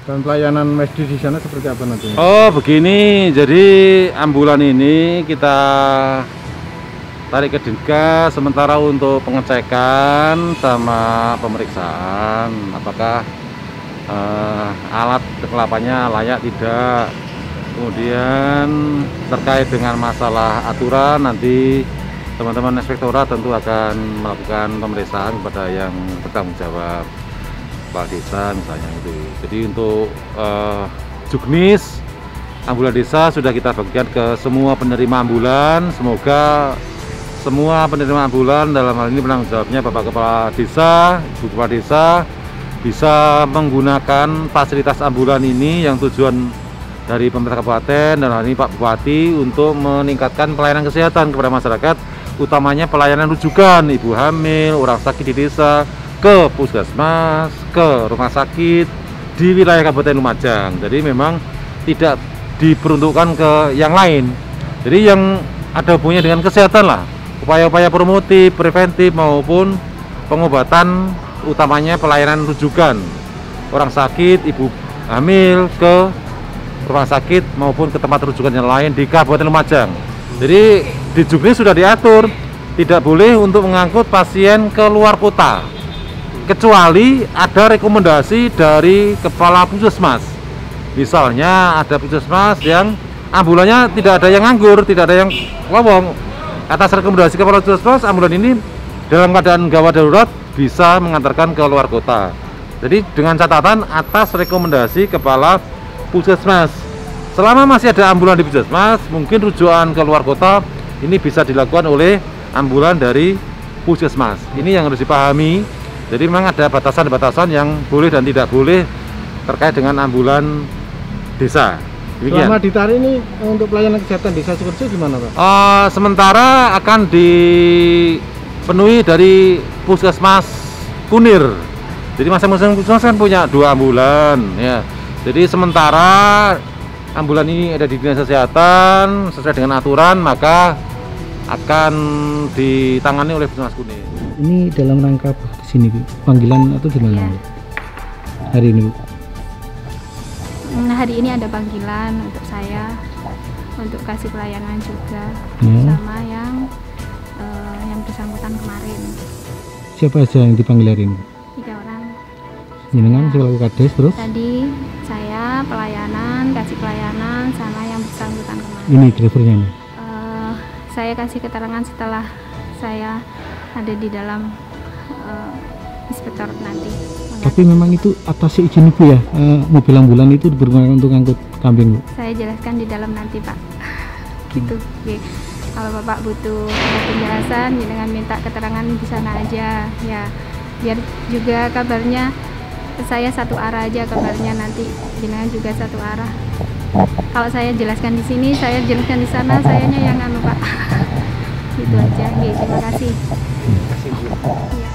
Dan pelayanan medis di sana seperti apa nanti? Oh begini, jadi ambulan ini kita tarik ke Dinkes sementara untuk pengecekan sama pemeriksaan apakah alat kelapanya layak tidak. Kemudian terkait dengan masalah aturan nanti teman-teman inspektorat tentu akan melakukan pemeriksaan kepada yang bertanggung jawab, kepala desa misalnya itu. Jadi untuk juknis ambulan desa sudah kita bagikan ke semua penerima ambulan. Semoga semua penerima ambulan dalam hal ini penanggung jawabnya Bapak Kepala Desa, Ibu Kepala Desa bisa menggunakan fasilitas ambulan ini yang tujuan dari pemerintah kabupaten dan hal ini Pak Bupati untuk meningkatkan pelayanan kesehatan kepada masyarakat, utamanya pelayanan rujukan ibu hamil, orang sakit di desa, ke puskesmas, ke rumah sakit di wilayah Kabupaten Lumajang. Jadi memang tidak diperuntukkan ke yang lain. Jadi yang ada hubungannya dengan kesehatan lah, upaya-upaya promotif, preventif maupun pengobatan, utamanya pelayanan rujukan orang sakit, ibu hamil ke rumah sakit maupun ke tempat rujukan yang lain di Kabupaten Lumajang. Jadi di juknis sudah diatur tidak boleh untuk mengangkut pasien ke luar kota, kecuali ada rekomendasi dari kepala puskesmas. Misalnya ada puskesmas yang ambulannya tidak ada yang nganggur, tidak ada yang lowong. Atas rekomendasi kepala puskesmas, ambulan ini dalam keadaan gawat darurat bisa mengantarkan ke luar kota. Jadi dengan catatan atas rekomendasi kepala puskesmas. Selama masih ada ambulan di puskesmas, mungkin rujukan ke luar kota ini bisa dilakukan oleh ambulan dari puskesmas. Ini yang harus dipahami. Jadi memang ada batasan-batasan yang boleh dan tidak boleh terkait dengan ambulan desa. Demikian. Selama ditarik ini untuk pelayanan kesehatan desa Sukerjo gimana Pak? Sementara akan dipenuhi dari puskesmas Kunir. Jadi masing-masing puskesmas kan punya 2 ambulan ya. Jadi sementara ambulan ini ada di dinas kesehatan sesuai dengan aturan, maka akan ditangani oleh puskesmas Kunir. Ini dalam rangka di sini Bu, panggilan atau gimana Bu? Hari ini Bu? Hari ini ada panggilan untuk saya untuk kasih pelayanan juga sama yang bersangkutan kemarin. Siapa aja yang dipanggil hari ini? 3 orang. Jenengan selaku kades terus? Tadi saya pelayanan, kasih pelayanan sama yang bersangkutan kemarin. Ini drivernya nih? Saya kasih keterangan setelah saya ada di dalam inspektorat nanti. Tapi memang itu atas izin Ibu ya, mobil ambulan itu dipergunakan untuk angkut kambing Bu? Saya jelaskan di dalam nanti Pak. Gitu. Oke. Kalau Bapak butuh penjelasan, jangan minta keterangan di sana aja ya. Biar juga kabarnya saya satu arah aja kabarnya, nanti jenengan juga satu arah. Kalau saya jelaskan di sini, saya jelaskan di sana, sayanya yang anu Pak. Gitu aja. Oke, terima kasih. Ya.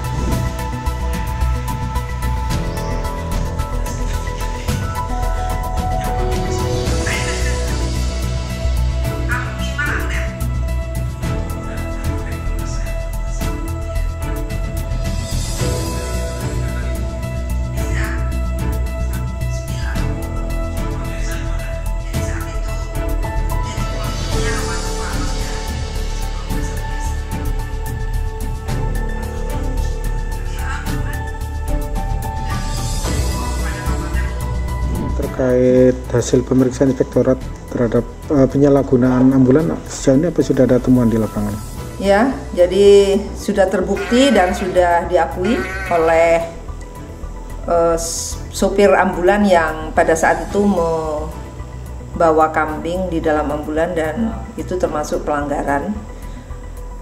Terkait hasil pemeriksaan inspektorat terhadap penyalahgunaan ambulan sejauh ini apa sudah ada temuan di lapangan? Ya, jadi sudah terbukti dan sudah diakui oleh sopir ambulan yang pada saat itu membawa kambing di dalam ambulan dan itu termasuk pelanggaran.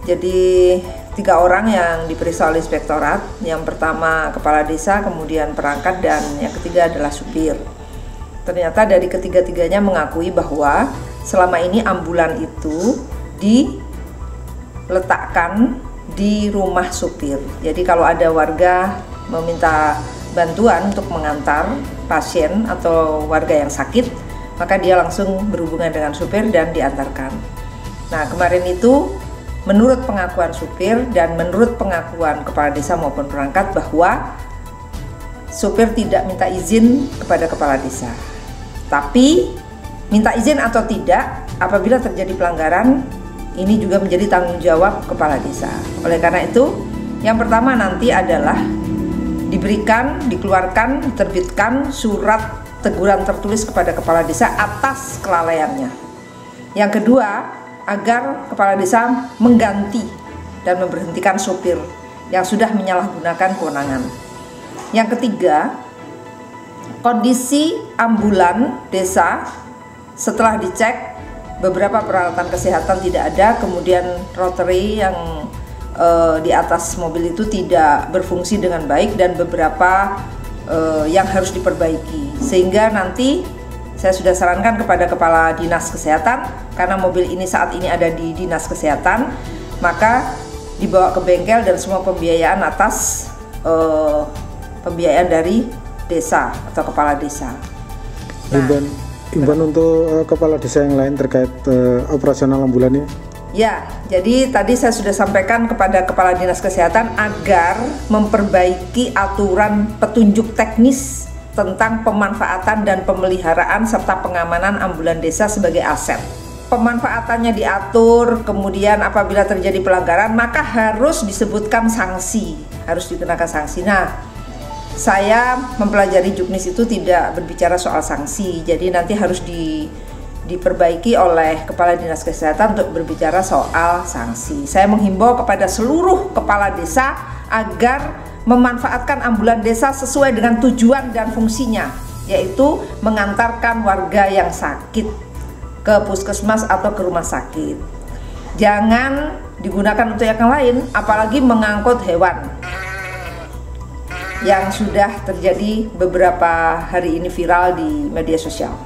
Jadi 3 orang yang diperiksa oleh inspektorat, yang pertama kepala desa, kemudian perangkat, dan yang ketiga adalah supir. Ternyata dari ketiga-tiganya mengakui bahwa selama ini ambulan itu diletakkan di rumah supir. Jadi kalau ada warga meminta bantuan untuk mengantar pasien atau warga yang sakit, maka dia langsung berhubungan dengan supir dan diantarkan. Nah, kemarin itu menurut pengakuan supir dan menurut pengakuan kepala desa maupun perangkat bahwa sopir tidak minta izin kepada kepala desa. Tapi minta izin atau tidak, apabila terjadi pelanggaran, ini juga menjadi tanggung jawab kepala desa. Oleh karena itu, yang pertama nanti adalah dikeluarkan, diterbitkan surat teguran tertulis kepada kepala desa atas kelalaiannya. Yang kedua, agar kepala desa mengganti dan memberhentikan sopir yang sudah menyalahgunakan kewenangan. Yang ketiga, kondisi ambulan desa setelah dicek beberapa peralatan kesehatan tidak ada, kemudian rotary yang di atas mobil itu tidak berfungsi dengan baik dan beberapa yang harus diperbaiki, sehingga nanti saya sudah sarankan kepada kepala dinas kesehatan, karena mobil ini saat ini ada di dinas kesehatan, maka dibawa ke bengkel dan semua pembiayaan atas pembiayaan dari desa atau kepala desa. Imbauan untuk kepala desa yang lain terkait operasional ambulan ini? Ya, jadi tadi saya sudah sampaikan kepada kepala dinas kesehatan agar memperbaiki aturan petunjuk teknis tentang pemanfaatan dan pemeliharaan serta pengamanan ambulan desa sebagai aset. Pemanfaatannya diatur, kemudian apabila terjadi pelanggaran maka harus disebutkan sanksi, harus dikenakan sanksi. Nah, saya mempelajari Juknis itu tidak berbicara soal sanksi, jadi nanti harus diperbaiki oleh kepala dinas kesehatan untuk berbicara soal sanksi. Saya menghimbau kepada seluruh kepala desa agar memanfaatkan ambulan desa sesuai dengan tujuan dan fungsinya, yaitu mengantarkan warga yang sakit ke puskesmas atau ke rumah sakit. Jangan digunakan untuk yang lain, apalagi mengangkut hewan yang sudah terjadi beberapa hari ini viral di media sosial.